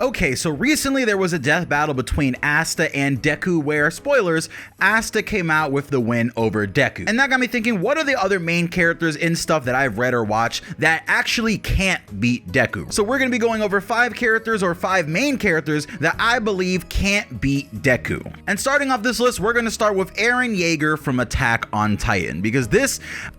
Okay, so recently there was a death battle between Asta and Deku where, spoilers, Asta came out with the win over Deku. And that got me thinking, what are the other main characters in stuff that I've read or watched that actually can't beat Deku? So we're gonna be going over 5 characters or 5 main characters that I believe can't beat Deku. And starting off this list, we're gonna start with Eren Yeager from Attack on Titan, because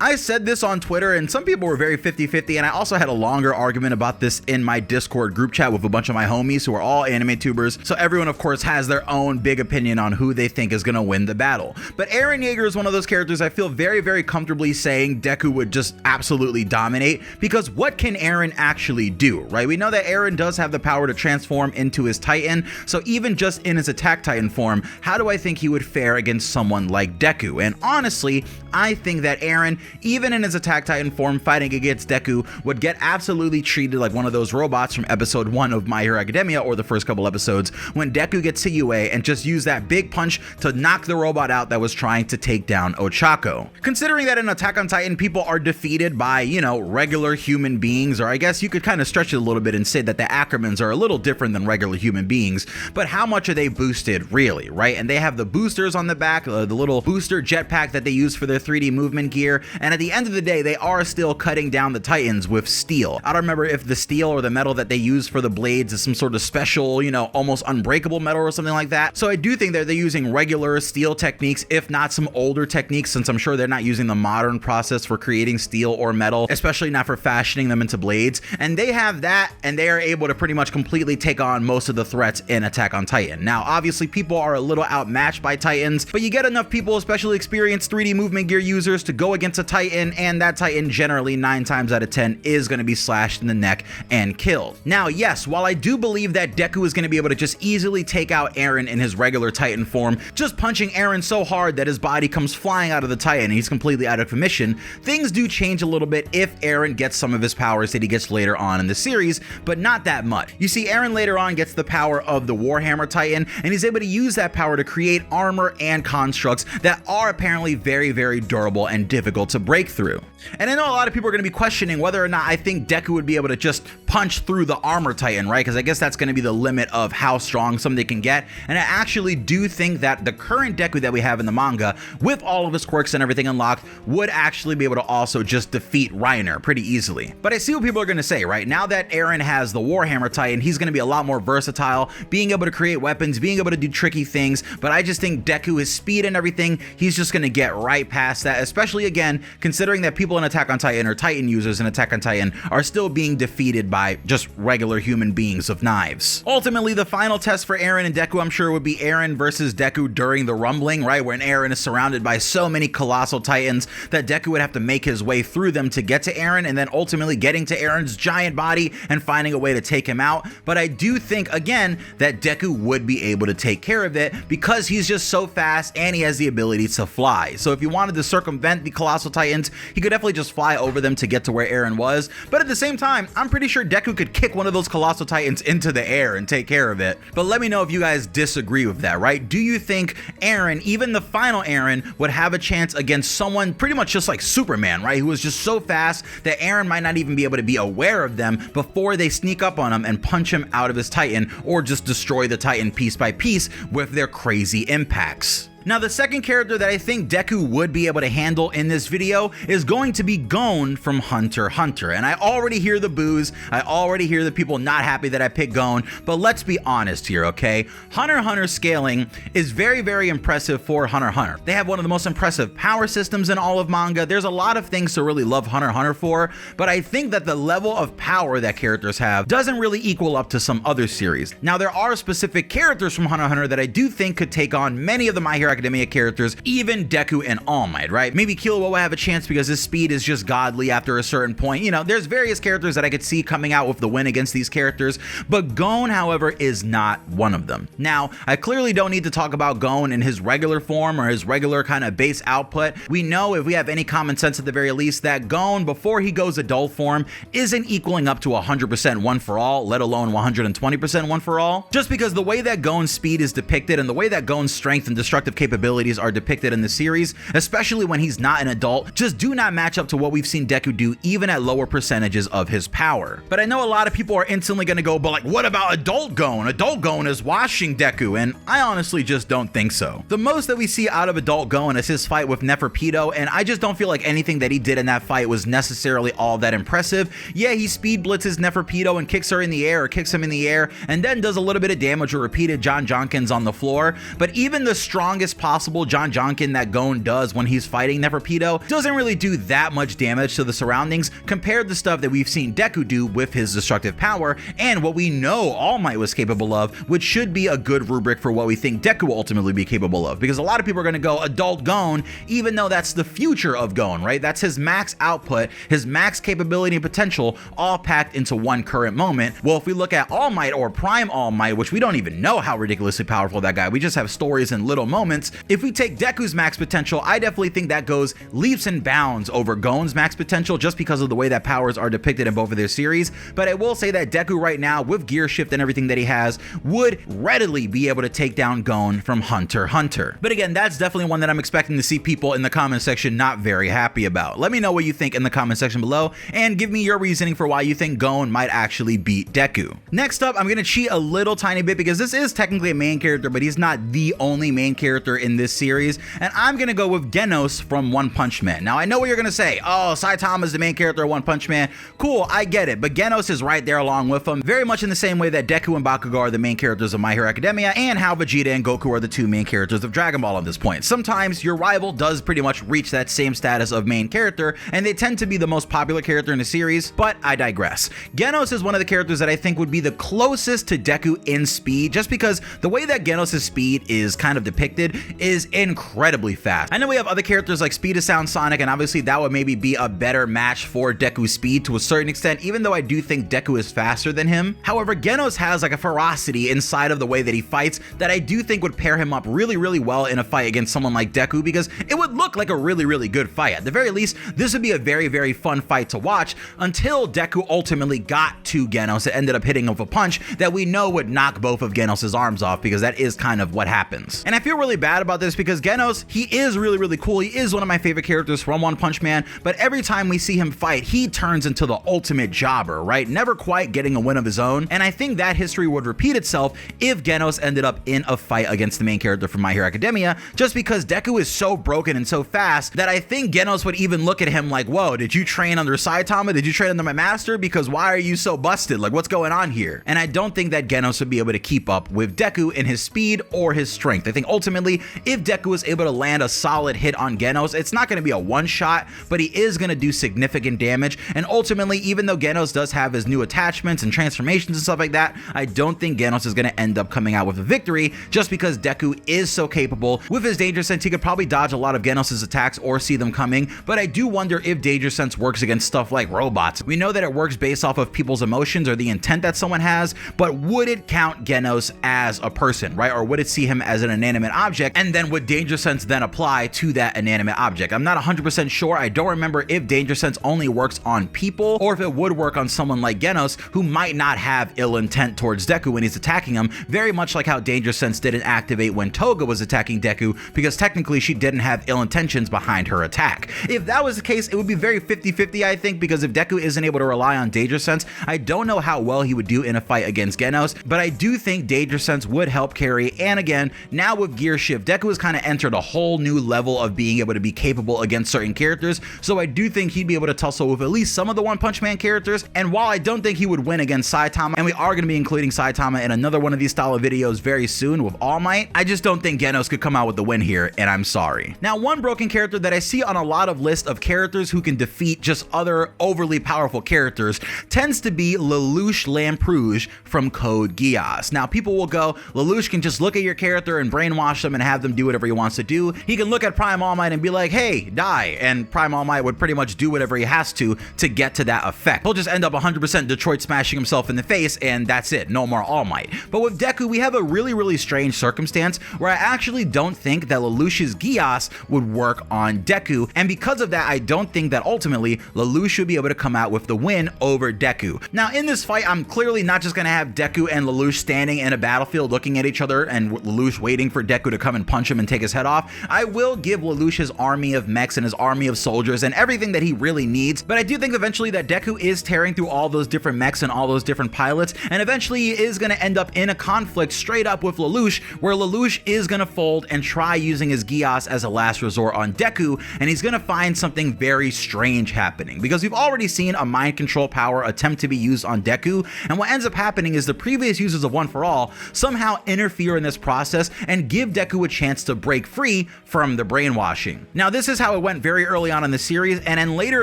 I said this on Twitter and some people were very 50-50, and I also had a longer argument about this in my Discord group chat with a bunch of my homies who are all anime tubers, so everyone of course has their own big opinion on who they think is gonna win the battle. But Eren Yeager is one of those characters I feel very comfortably saying Deku would just absolutely dominate, because what can Eren actually do, right? We know that Eren does have the power to transform into his Titan, so even just in his Attack Titan form, how do I think he would fare against someone like Deku? And honestly, I think that Eren, even in his Attack Titan form fighting against Deku, would get absolutely treated like one of those robots from episode 1 of My Hero Academia, or the first couple episodes, when Deku gets to UA and just use that big punch to knock the robot out that was trying to take down Ochako. Considering that in Attack on Titan, people are defeated by, you know, regular human beings, or I guess you could kind of stretch it a little bit and say that the Ackermans are a little different than regular human beings, but how much are they boosted really, right? And they have the boosters on the back, the little booster jetpack that they use for their 3D movement gear, and at the end of the day, they are still cutting down the Titans with steel. I don't remember if the steel or the metal that they use for the blades is some sort of special, you know, almost unbreakable metal or something like that. So I do think that they're using regular steel techniques, if not some older techniques, since I'm sure they're not using the modern process for creating steel or metal, especially not for fashioning them into blades. And they have that, and they are able to pretty much completely take on most of the threats in Attack on Titan. Now, obviously, people are a little outmatched by Titans, but you get enough people, especially experienced 3D movement gear users, to go against a Titan, and that Titan generally 9 times out of 10 is going to be slashed in the neck and killed. Now, yes, while I do believe that Deku is going to be able to just easily take out Eren in his regular Titan form, just punching Eren so hard that his body comes flying out of the Titan and he's completely out of commission, things do change a little bit if Eren gets some of his powers that he gets later on in the series, but not that much. You see, Eren later on gets the power of the Warhammer Titan, and he's able to use that power to create armor and constructs that are apparently very durable and difficult to break through. And I know a lot of people are going to be questioning whether or not I think Deku would be able to just punch through the armor Titan, right? Because I guess that's going to be the limit of how strong somebody can get. And I actually do think that the current Deku that we have in the manga, with all of his quirks and everything unlocked, would actually be able to also just defeat Reiner pretty easily. But I see what people are going to say, right? Now that Eren has the Warhammer Titan, he's going to be a lot more versatile, being able to create weapons, being able to do tricky things. But I just think Deku, his speed and everything, he's just going to get right past that, especially again, considering that people in Attack on Titan or Titan users in Attack on Titan are still being defeated by just regular human beings of knives. Ultimately, the final test for Eren and Deku, I'm sure, would be Eren versus Deku during the rumbling, right? When Eren is surrounded by so many colossal Titans that Deku would have to make his way through them to get to Eren, and then ultimately getting to Eren's giant body and finding a way to take him out. But I do think, again, that Deku would be able to take care of it because he's just so fast and he has the ability to fly. So if he wanted to circumvent the colossal Titans, he could definitely just fly over them to get to where Eren was. But at the same time, I'm pretty sure Deku could kick one of those colossal Titans into the air and take care of it. But let me know if you guys disagree with that, right? Do you think Eren, even the final Eren, would have a chance against someone pretty much just like Superman, right? Who was just so fast that Eren might not even be able to be aware of them before they sneak up on him and punch him out of his Titan, or just destroy the Titan piece by piece with their crazy impacts. Now, the second character that I think Deku would be able to handle in this video is going to be Gon from Hunter x Hunter. And I already hear the boos, I already hear the people not happy that I picked Gon, but let's be honest here, okay? Hunter x Hunter scaling is very impressive for Hunter x Hunter. They have one of the most impressive power systems in all of manga. There's a lot of things to really love Hunter x Hunter for, but I think that the level of power that characters have doesn't really equal up to some other series. Now, there are specific characters from Hunter x Hunter that I do think could take on many of the My Hero Academia characters, even Deku and All Might, right? Maybe Killua will have a chance because his speed is just godly after a certain point. You know, there's various characters that I could see coming out with the win against these characters, but Gon, however, is not one of them. Now, I clearly don't need to talk about Gon in his regular form or his regular kind of base output. We know, if we have any common sense at the very least, that Gon, before he goes adult form, isn't equaling up to 100% one for all, let alone 120% one for all. Just because the way that Gon's speed is depicted and the way that Gon's strength and destructive capabilities are depicted in the series, especially when he's not an adult, just do not match up to what we've seen Deku do even at lower percentages of his power. But I know a lot of people are instantly gonna go, but like, what about adult Gon? Adult Gon is washing Deku, and I honestly just don't think so. The most that we see out of adult Gon is his fight with Neferpitou, and I just don't feel like anything that he did in that fight was necessarily all that impressive. Yeah, he speed blitzes Neferpitou and kicks her in the air, or kicks him in the air, and then does a little bit of damage or repeated John Jonkins on the floor, but even the strongest possible John Jonkin that Gon does when he's fighting Neferpitou doesn't really do that much damage to the surroundings compared to stuff that we've seen Deku do with his destructive power and what we know All Might was capable of, which should be a good rubric for what we think Deku will ultimately be capable of, because a lot of people are going to go adult Gon, even though that's the future of Gon, right? That's his max output, his max capability and potential, all packed into one current moment. Well, if we look at All Might or Prime All Might, which we don't even know how ridiculously powerful that guy, we just have stories and little moments. If we take Deku's max potential, I definitely think that goes leaps and bounds over Gon's max potential just because of the way that powers are depicted in both of their series. But I will say that Deku right now, with gear shift and everything that he has, would readily be able to take down Gon from Hunter x Hunter. But again, that's definitely one that I'm expecting to see people in the comment section not very happy about. Let me know what you think in the comment section below, and give me your reasoning for why you think Gon might actually beat Deku. Next up, I'm gonna cheat a little tiny bit because this is technically a main character, but he's not the only main character in this series, and I'm gonna go with Genos from One Punch Man. Now, I know what you're gonna say. Oh, Saitama is the main character of One Punch Man. Cool, I get it, but Genos is right there along with him, very much in the same way that Deku and Bakugo are the main characters of My Hero Academia, and how Vegeta and Goku are the two main characters of Dragon Ball at this point. Sometimes your rival does pretty much reach that same status of main character, and they tend to be the most popular character in the series, but I digress. Genos is one of the characters that I think would be the closest to Deku in speed, just because the way that Genos' speed is kind of depicted is incredibly fast. I know we have other characters like Speed of Sound Sonic, and obviously that would maybe be a better match for Deku's speed to a certain extent, even though I do think Deku is faster than him. However, Genos has like a ferocity inside of the way that he fights that I do think would pair him up really, really well in a fight against someone like Deku, because it would look like a really, really good fight. At the very least, this would be a very, very fun fight to watch until Deku ultimately got to Genos and ended up hitting him with a punch that we know would knock both of Genos' arms off, because that is kind of what happens. And I feel really bad about this because Genos, he is really, really cool. He is one of my favorite characters from One Punch Man, but every time we see him fight, he turns into the ultimate jobber, right? Never quite getting a win of his own. And I think that history would repeat itself if Genos ended up in a fight against the main character from My Hero Academia, just because Deku is so broken and so fast that I think Genos would even look at him like, whoa, did you train under Saitama? Did you train under my master? Because why are you so busted? Like, what's going on here? And I don't think that Genos would be able to keep up with Deku in his speed or his strength. I think ultimately, if Deku was able to land a solid hit on Genos, it's not going to be a one shot, but he is going to do significant damage. And ultimately, even though Genos does have his new attachments and transformations and stuff like that, I don't think Genos is going to end up coming out with a victory, just because Deku is so capable. With his Danger Sense, he could probably dodge a lot of Genos' attacks or see them coming, but I do wonder if Danger Sense works against stuff like robots. We know that it works based off of people's emotions or the intent that someone has, but would it count Genos as a person, right? Or would it see him as an inanimate object, and then would Danger Sense then apply to that inanimate object? I'm not 100% sure. I don't remember if Danger Sense only works on people, or if it would work on someone like Genos, who might not have ill intent towards Deku when he's attacking him, very much like how Danger Sense didn't activate when Toga was attacking Deku, because technically she didn't have ill intentions behind her attack. If that was the case, it would be very 50-50, I think, because if Deku isn't able to rely on Danger Sense, I don't know how well he would do in a fight against Genos, but I do think Danger Sense would help carry. And again, now with Gear Shift, Deku has kind of entered a whole new level of being able to be capable against certain characters, so I do think he'd be able to tussle with at least some of the One Punch Man characters. And while I don't think he would win against Saitama, and we are going to be including Saitama in another one of these style of videos very soon with All Might, I just don't think Genos could come out with the win here, and I'm sorry. Now, one broken character that I see on a lot of lists of characters who can defeat just other overly powerful characters tends to be Lelouch Lamperouge from Code Geass. Now, people will go, Lelouch can just look at your character and brainwash them and have them do whatever he wants to do. He can look at Prime All Might and be like, hey, die, and Prime All Might would pretty much do whatever he has to get to that effect. He'll just end up 100% Detroit smashing himself in the face, and that's it, no more All Might. But with Deku, we have a really, really strange circumstance where I actually don't think that Lelouch's Geass would work on Deku, and because of that, I don't think that ultimately Lelouch should be able to come out with the win over Deku. Now, in this fight, I'm clearly not just going to have Deku and Lelouch standing in a battlefield looking at each other and Lelouch waiting for Deku to come come and punch him and take his head off. I will give Lelouch his army of mechs and his army of soldiers and everything that he really needs, but I do think eventually that Deku is tearing through all those different mechs and all those different pilots, and eventually he is going to end up in a conflict straight up with Lelouch, where Lelouch is going to fold and try using his Geass as a last resort on Deku, and he's going to find something very strange happening, because we've already seen a mind control power attempt to be used on Deku, and what ends up happening is the previous users of One for All somehow interfere in this process and give Deku a chance to break free from the brainwashing. Now, this is how it went very early on in the series, and in later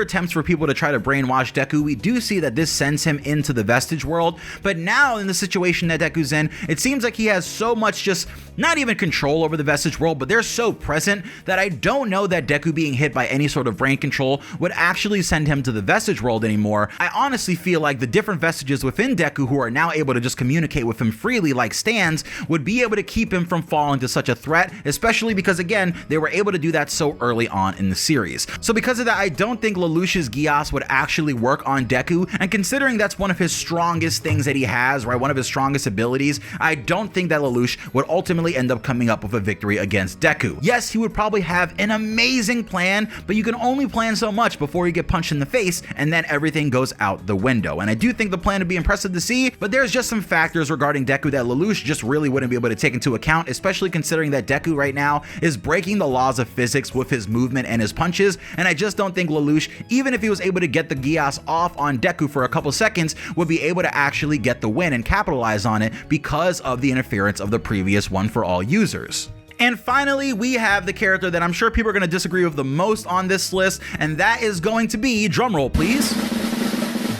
attempts for people to try to brainwash Deku, we do see that this sends him into the Vestige world, but now in the situation that Deku's in, it seems like he has so much just not even control over the Vestige world, but they're so present that I don't know that Deku being hit by any sort of brain control would actually send him to the Vestige world anymore. I honestly feel like the different vestiges within Deku who are now able to just communicate with him freely like stands would be able to keep him from falling to such a threat, especially because again, they were able to do that so early on in the series. So because of that, I don't think Lelouch's Geass would actually work on Deku, and considering that's one of his strongest things that he has, right, one of his strongest abilities, I don't think that Lelouch would ultimately end up coming up with a victory against Deku. Yes, he would probably have an amazing plan, but you can only plan so much before you get punched in the face and then everything goes out the window. And I do think the plan would be impressive to see, but there's just some factors regarding Deku that Lelouch just really wouldn't be able to take into account, especially considering that Deku right now is breaking the laws of physics with his movement and his punches, and I just don't think Lelouch, even if he was able to get the Geass off on Deku for a couple seconds, would be able to actually get the win and capitalize on it because of the interference of the previous One for All users. And finally, we have the character that I'm sure people are going to disagree with the most on this list, and that is going to be, drumroll please,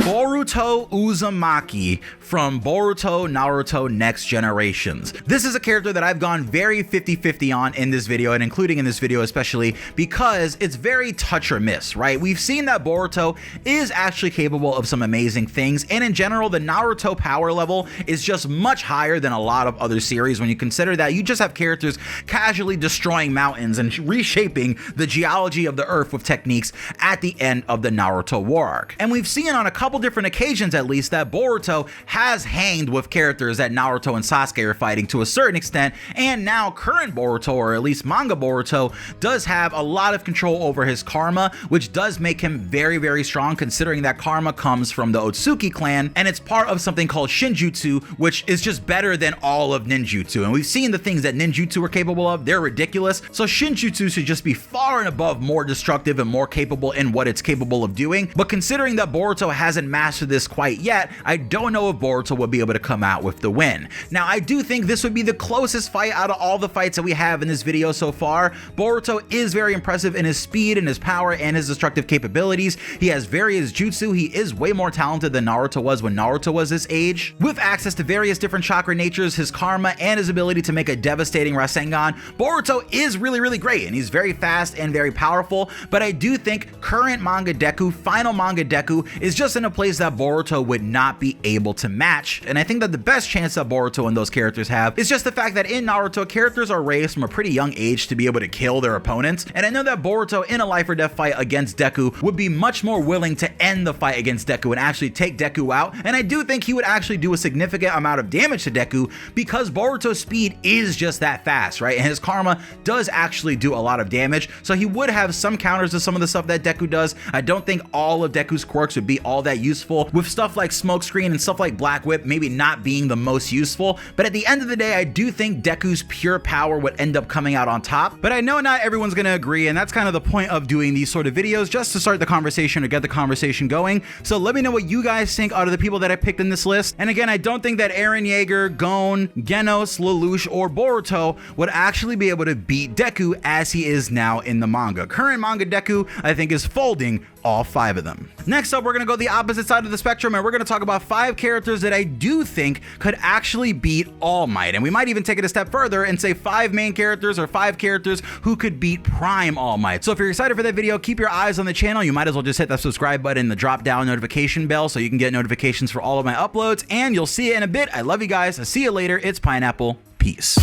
Boruto Uzumaki from Boruto Naruto Next Generations. This is a character that I've gone very 50-50 on in this video, and including in this video especially because it's very touch or miss, right? We've seen that Boruto is actually capable of some amazing things, and in general, the Naruto power level is just much higher than a lot of other series when you consider that you just have characters casually destroying mountains and reshaping the geology of the earth with techniques at the end of the Naruto war arc. And we've seen on a couple different occasions at least that Boruto has hanged with characters that Naruto and Sasuke are fighting to a certain extent, and now current Boruto, or at least manga Boruto, does have a lot of control over his karma, which does make him very, very strong considering that karma comes from the Otsuki clan, and it's part of something called Shinjutsu, which is just better than all of ninjutsu. And we've seen the things that ninjutsu are capable of, they're ridiculous, so Shinjutsu should just be far and above more destructive and more capable in what it's capable of doing. But considering that Boruto hasn't mastered this quite yet, I don't know if Boruto will be able to come out with the win. Now, I do think this would be the closest fight out of all the fights that we have in this video so far. Boruto is very impressive in his speed and his power and his destructive capabilities. He has various jutsu. He is way more talented than Naruto was when Naruto was this age. With access to various different chakra natures, his karma, and his ability to make a devastating Rasengan, Boruto is really, really great, and he's very fast and very powerful, but I do think current manga Deku, final manga Deku, is just in a place that Boruto would not be able to match. And I think that the best chance that Boruto and those characters have is just the fact that in Naruto, characters are raised from a pretty young age to be able to kill their opponents, and I know that Boruto in a life or death fight against Deku would be much more willing to end the fight against Deku and actually take Deku out, and I do think he would actually do a significant amount of damage to Deku because Boruto's speed is just that fast, right? And his karma does actually do a lot of damage, so he would have some counters to some of the stuff that Deku does. I don't think all of Deku's quirks would be all that useful, with stuff like Smokescreen and stuff like Black Whip maybe not being the most useful, but at the end of the day, I do think Deku's pure power would end up coming out on top. But I know not everyone's gonna agree, and that's kind of the point of doing these sort of videos, just to start the conversation or get the conversation going. So let me know what you guys think out of the people that I picked in this list. And again, I don't think that Eren Yeager, Gon, Genos, Lelouch, or Boruto would actually be able to beat Deku as he is now in the manga. Current manga Deku, I think, is folding all 5 of them. Next up, we're gonna go the opposite side of the spectrum, and we're gonna talk about 5 characters that I do think could actually beat All Might. And we might even take it a step further and say 5 main characters or 5 characters who could beat Prime All Might. So if you're excited for that video, keep your eyes on the channel. You might as well just hit that subscribe button and the drop down notification bell so you can get notifications for all of my uploads, and you'll see it in a bit. I love you guys. I'll see you later. It's Pineapple. Peace.